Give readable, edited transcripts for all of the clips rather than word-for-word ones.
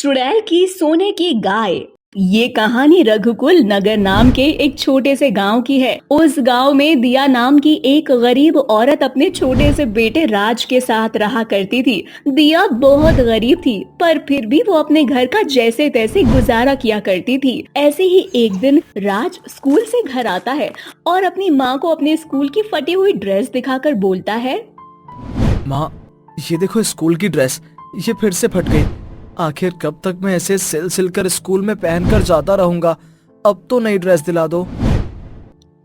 चुड़ैल की सोने की गाय। ये कहानी रघुकुल नगर नाम के एक छोटे से गांव की है। उस गांव में दिया नाम की एक गरीब औरत अपने छोटे से बेटे राज के साथ रहा करती थी। दिया बहुत गरीब थी, पर फिर भी वो अपने घर का जैसे तैसे गुजारा किया करती थी। ऐसे ही एक दिन राज स्कूल से घर आता है और अपनी माँ को अपने स्कूल की फटी हुई ड्रेस दिखाकर बोलता है, माँ, ये देखो स्कूल की ड्रेस, ये फिर से फट गई। आखिर कब तक मैं ऐसे सिल सिल कर स्कूल में पहनकर जाता रहूंगा। अब तो नई ड्रेस दिला दो।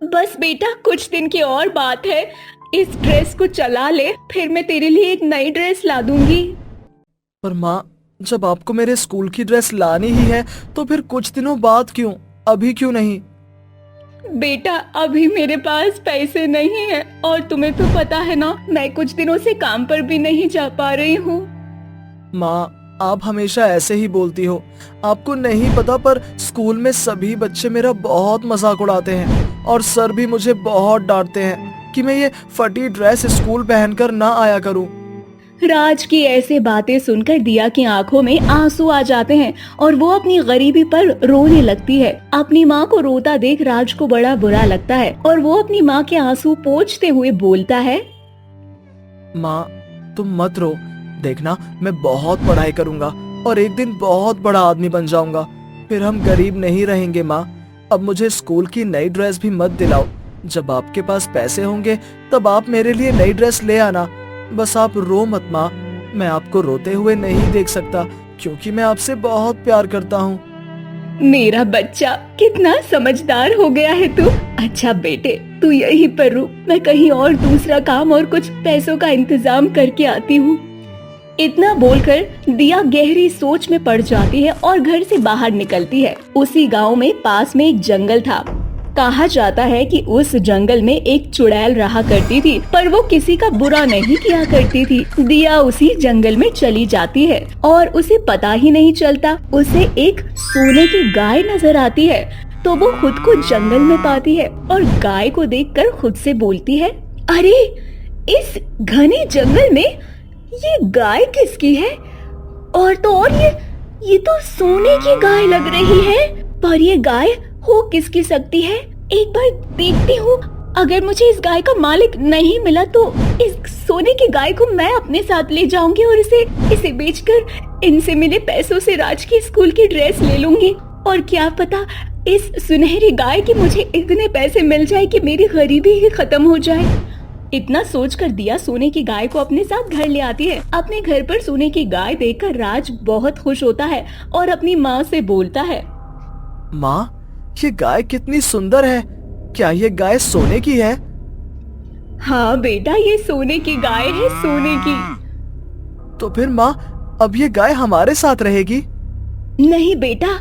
बस बेटा, कुछ दिन की और बात है। इस ड्रेस को चला ले, फिर मैं तेरे लिए एक नई ड्रेस ला दूंगी। पर माँ, जब आपको मेरे स्कूल की ड्रेस लानी ही है तो फिर कुछ दिनों बाद क्यों, अभी क्यों नहीं? बेटा, अभी मेरे पास पैसे नहीं है और तुम्हें तो पता है ना, मैं कुछ दिनों से काम पर भी नहीं जा पा रही हूँ। माँ, आप हमेशा ऐसे ही बोलती हो। आपको नहीं पता, पर स्कूल में सभी बच्चे मेरा बहुत मजाक उड़ाते हैं और सर भी मुझे बहुत डांटते हैं कि मैं ये फटी ड्रेस स्कूल पहनकर ना आया करूं। राज की ऐसे बातें सुनकर दिया की आंखों में आंसू आ जाते हैं और वो अपनी गरीबी पर रोने लगती है। अपनी माँ को रोता देख राज को बड़ा बुरा लगता है और वो अपनी माँ के आंसू पोंछते हुए बोलता है, माँ, तुम मत रो। देखना, मैं बहुत पढ़ाई करूंगा और एक दिन बहुत बड़ा आदमी बन जाऊंगा। फिर हम गरीब नहीं रहेंगे माँ। अब मुझे स्कूल की नई ड्रेस भी मत दिलाओ। जब आपके पास पैसे होंगे तब आप मेरे लिए नई ड्रेस ले आना। बस आप रो मत माँ। मैं आपको रोते हुए नहीं देख सकता क्योंकि मैं आपसे बहुत प्यार करता हूँ। मेरा बच्चा कितना समझदार हो गया है तू। अच्छा बेटे, तू यहीं पर रुक, मैं कहीं और दूसरा काम और कुछ पैसों का इंतजाम करके आती हूँ। इतना बोलकर दिया गहरी सोच में पड़ जाती है और घर से बाहर निकलती है। उसी गांव में पास में एक जंगल था। कहा जाता है कि उस जंगल में एक चुड़ैल रहा करती थी, पर वो किसी का बुरा नहीं किया करती थी। दिया उसी जंगल में चली जाती है और उसे पता ही नहीं चलता उसे एक सोने की गाय नजर आती है। तो वो खुद को जंगल में पाती है और गाय को देखकर खुद से बोलती है, अरे, इस घने जंगल में ये गाय किसकी है? और तो और ये तो सोने की गाय लग रही है। पर ये गाय हो किसकी सकती है? एक बार देखती हूँ। अगर मुझे इस गाय का मालिक नहीं मिला तो इस सोने की गाय को मैं अपने साथ ले जाऊंगी और इसे बेचकर इनसे मिले पैसों से राज की स्कूल की ड्रेस ले लूंगी। और क्या पता इस सुनहरी गाय के मुझे इतने पैसे मिल जाए कि मेरी गरीबी ही खत्म हो जाए। इतना सोचकर दिया सोने की गाय को अपने साथ घर ले आती है। अपने घर पर सोने की गाय देखकर राज बहुत खुश होता है और अपनी माँ से बोलता है, माँ, ये गाय कितनी सुंदर है। क्या ये गाय सोने की है? हाँ बेटा, ये सोने की गाय है, सोने की। तो फिर माँ, अब ये गाय हमारे साथ रहेगी? नहीं बेटा,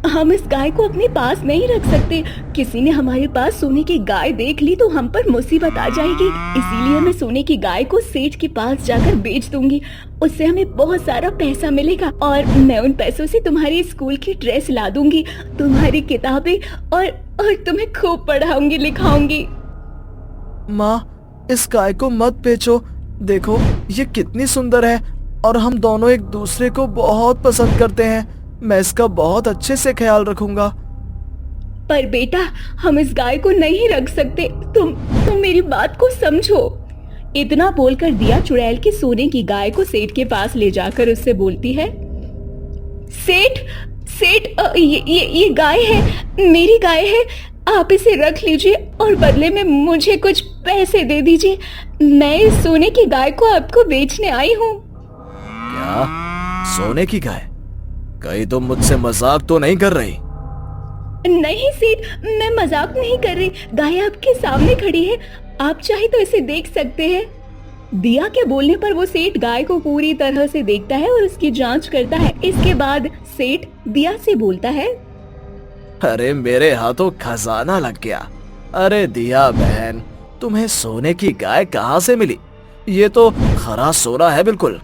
हम इस गाय को अपने पास नहीं रख सकते। किसी ने हमारे पास सोने की गाय देख ली तो हम पर मुसीबत आ जाएगी। इसीलिए मैं सोने की गाय को सेठ के पास जाकर बेच दूंगी। उससे हमें बहुत सारा पैसा मिलेगा और मैं उन पैसों से तुम्हारी स्कूल की ड्रेस ला दूंगी, तुम्हारी किताबें और तुम्हें खूब पढ़ाऊंगी लिखाऊंगी। माँ, इस गाय को मत बेचो। देखो, ये कितनी सुंदर है और हम दोनों एक दूसरे को बहुत पसंद करते हैं। मैं इसका बहुत अच्छे से ख्याल रखूंगा। पर बेटा, हम इस गाय को नहीं रख सकते। तुम मेरी बात को समझो। इतना बोलकर दिया चुड़ैल की सोने की गाय को सेठ के पास ले जाकर उससे बोलती है, सेठ सेठ, ये गाय है, मेरी गाय है। आप इसे रख लीजिए और बदले में मुझे कुछ पैसे दे दीजिए। मैं इस सोने की गाय को आपको बेचने आई हूँ। क्या? सोने की गाय? कहीं तुम मुझसे मजाक तो नहीं कर रही? नहीं सेठ, मैं मजाक नहीं कर रही। गाय आपके सामने खड़ी है, आप चाहे तो इसे देख सकते हैं। दिया के बोलने पर वो सेठ गाय को पूरी तरह से देखता है और उसकी जांच करता है। इसके बाद सेठ दिया से बोलता है, अरे, मेरे हाथों खजाना लग गया। अरे दिया बहन, तुम्हें सोने की गाय कहाँ से मिली? ये तो खरा सोना है बिल्कुल।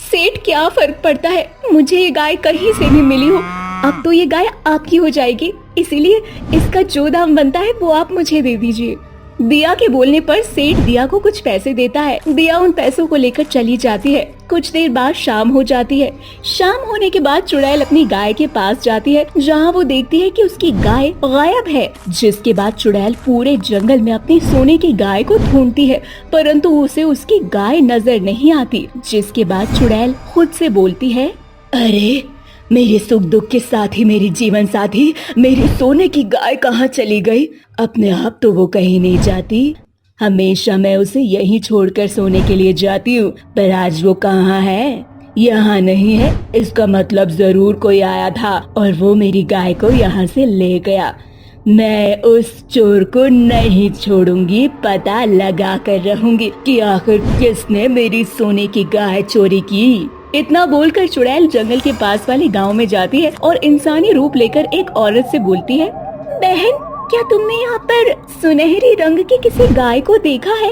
सेठ, क्या फर्क पड़ता है, मुझे ये गाय कहीं से भी मिली हो। अब तो ये गाय आपकी हो जाएगी, इसीलिए इसका जो दाम बनता है वो आप मुझे दे दीजिए। दिया के बोलने पर सेठ दिया को कुछ पैसे देता है। दिया उन पैसों को लेकर चली जाती है। कुछ देर बाद शाम हो जाती है। शाम होने के बाद चुड़ैल अपनी गाय के पास जाती है, जहाँ वो देखती है कि उसकी गाय गायब है। जिसके बाद चुड़ैल पूरे जंगल में अपनी सोने की गाय को ढूंढती है, परंतु उसे उसकी गाय नजर नहीं आती। जिसके बाद चुड़ैल खुद से बोलती है, अरे मेरे सुख दुख के साथ ही मेरी जीवन साथी मेरी सोने की गाय कहाँ चली गई? अपने आप तो वो कहीं नहीं जाती। हमेशा मैं उसे यहीं छोड़कर सोने के लिए जाती हूँ, पर आज वो कहाँ है? यहाँ नहीं है। इसका मतलब जरूर कोई आया था और वो मेरी गाय को यहाँ से ले गया। मैं उस चोर को नहीं छोड़ूंगी, पता लगा कर रहूंगी कि आखिर किसने मेरी सोने की गाय चोरी की। इतना बोलकर चुड़ैल जंगल के पास वाले गांव में जाती है और इंसानी रूप लेकर एक औरत से बोलती है, बहन क्या तुमने यहाँ पर सुनहरी रंग की किसी गाय को देखा है?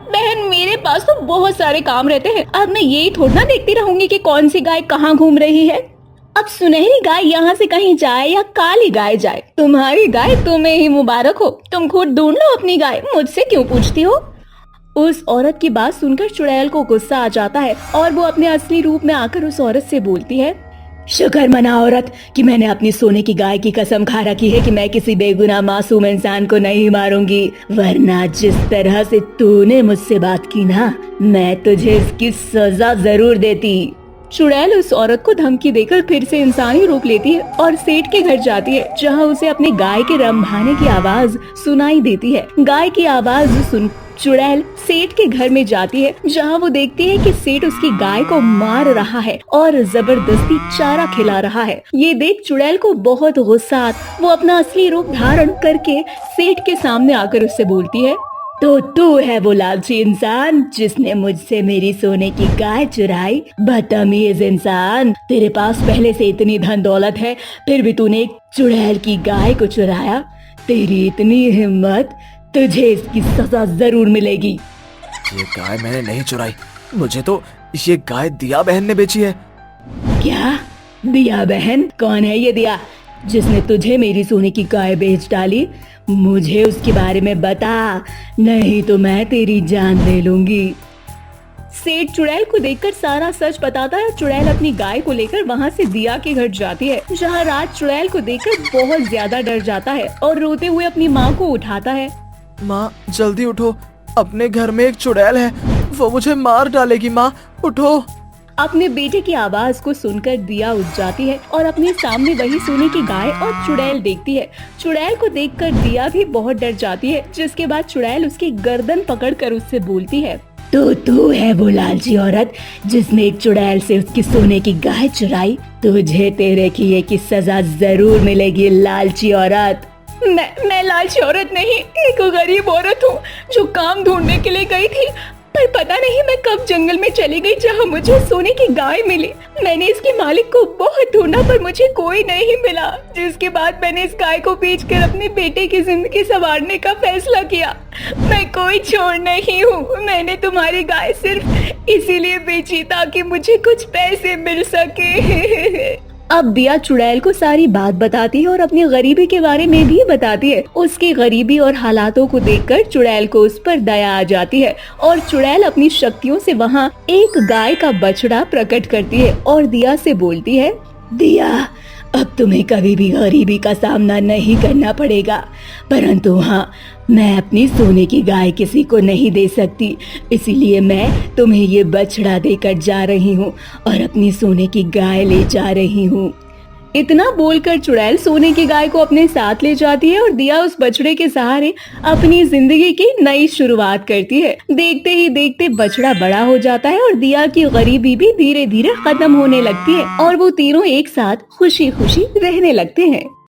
बहन मेरे पास तो बहुत सारे काम रहते हैं, अब मैं यही थोड़ा ना देखती रहूंगी कि कौन सी गाय कहाँ घूम रही है। अब सुनहरी गाय यहाँ से कहीं जाए या काली गाय जाए, तुम्हारी गाय तुम्हें ही मुबारक हो। तुम खुद ढूंढ लो अपनी गाय, मुझसे क्यों पूछती हो? उस औरत की बात सुनकर चुड़ैल को गुस्सा आ जाता है और वो अपने असली रूप में आकर उस औरत से बोलती है, शुक्र मना औरत कि मैंने अपनी सोने की गाय की कसम खा रखी है कि मैं किसी बेगुनाह मासूम इंसान को नहीं मारूंगी, वरना जिस तरह से तूने मुझसे बात की ना, मैं तुझे इसकी सजा जरूर देती। चुड़ैल उस औरत को धमकी देकर फिर से इंसानी रूप लेती है और सेठ के घर जाती है, जहाँ उसे अपनी गाय के रंभाने की आवाज सुनाई देती है। गाय की आवाज सुन चुड़ैल सेठ के घर में जाती है, जहाँ वो देखती है कि सेठ उसकी गाय को मार रहा है और जबरदस्ती चारा खिला रहा है। ये देख चुड़ैल को बहुत गुस्सा आता, वो अपना असली रूप धारण करके सेठ के सामने आकर उससे बोलती है, तो तू है वो लालची इंसान जिसने मुझसे मेरी सोने की गाय चुराई? बदतमीज इंसान, तेरे पास पहले से इतनी धन दौलत है, फिर भी तूने एक चुड़ैल की गाय को चुराया। तेरी इतनी हिम्मत, तुझे इसकी सजा जरूर मिलेगी। ये गाय मैंने नहीं चुराई, मुझे तो ये गाय दिया बहन ने बेची है। क्या? दिया बहन? कौन है ये दिया जिसने तुझे मेरी सोने की गाय बेच डाली? मुझे उसके बारे में बता, नहीं तो मैं तेरी जान ले लूंगी। सेठ चुड़ैल को देखकर सारा सच बताता है। चुड़ैल अपनी गाय को लेकर वहाँ से दिया के घर जाती है, जहाँ रात चुड़ैल को देखकर बहुत ज्यादा डर जाता है और रोते हुए अपनी माँ को उठाता है। माँ जल्दी उठो, अपने घर में एक चुड़ैल है, वो मुझे मार डालेगी। माँ उठो। अपने बेटे की आवाज को सुनकर दिया उठ जाती है और अपने सामने वही सोने की गाय और चुड़ैल देखती है। चुड़ैल को देखकर दिया भी बहुत डर जाती है, जिसके बाद चुड़ैल उसकी गर्दन पकड़कर उससे बोलती है, तो तू है वो लालची औरत जिसने एक चुड़ैल से उसकी सोने की गाय चुराई? तुझे तेरे किए की सजा जरूर मिलेगी लालची औरत। मैं लालची औरत नहीं, एक गरीब औरत हूँ जो काम ढूंढने के लिए गई थी, पर पता नहीं मैं कब जंगल में चली गई जहाँ मुझे सोने की गाय मिली। मैंने इसके मालिक को बहुत ढूंढा पर मुझे कोई नहीं मिला, जिसके बाद मैंने इस गाय को बेचकर अपने बेटे की जिंदगी संवारने का फैसला किया। मैं कोई चोर नहीं हूँ, मैंने तुम्हारी गाय सिर्फ इसीलिए बेची ताकि मुझे कुछ पैसे मिल सके। अब दिया चुड़ैल को सारी बात बताती है और अपनी गरीबी के बारे में भी बताती है। उसकी गरीबी और हालातों को देखकर चुड़ैल को उस पर दया आ जाती है और चुड़ैल अपनी शक्तियों से वहाँ एक गाय का बछड़ा प्रकट करती है और दिया से बोलती है, दिया अब तुम्हें कभी भी गरीबी का सामना नहीं करना पड़ेगा, परंतु हाँ मैं अपनी सोने की गाय किसी को नहीं दे सकती, इसीलिए मैं तुम्हें ये बछड़ा देकर जा रही हूँ और अपनी सोने की गाय ले जा रही हूँ। इतना बोलकर चुड़ैल सोने की गाय को अपने साथ ले जाती है और दिया उस बछड़े के सहारे अपनी जिंदगी की नई शुरुआत करती है। देखते ही देखते बछड़ा बड़ा हो जाता है और दिया की गरीबी भी धीरे धीरे खत्म होने लगती है और वो तीनों एक साथ खुशी खुशी रहने लगते हैं।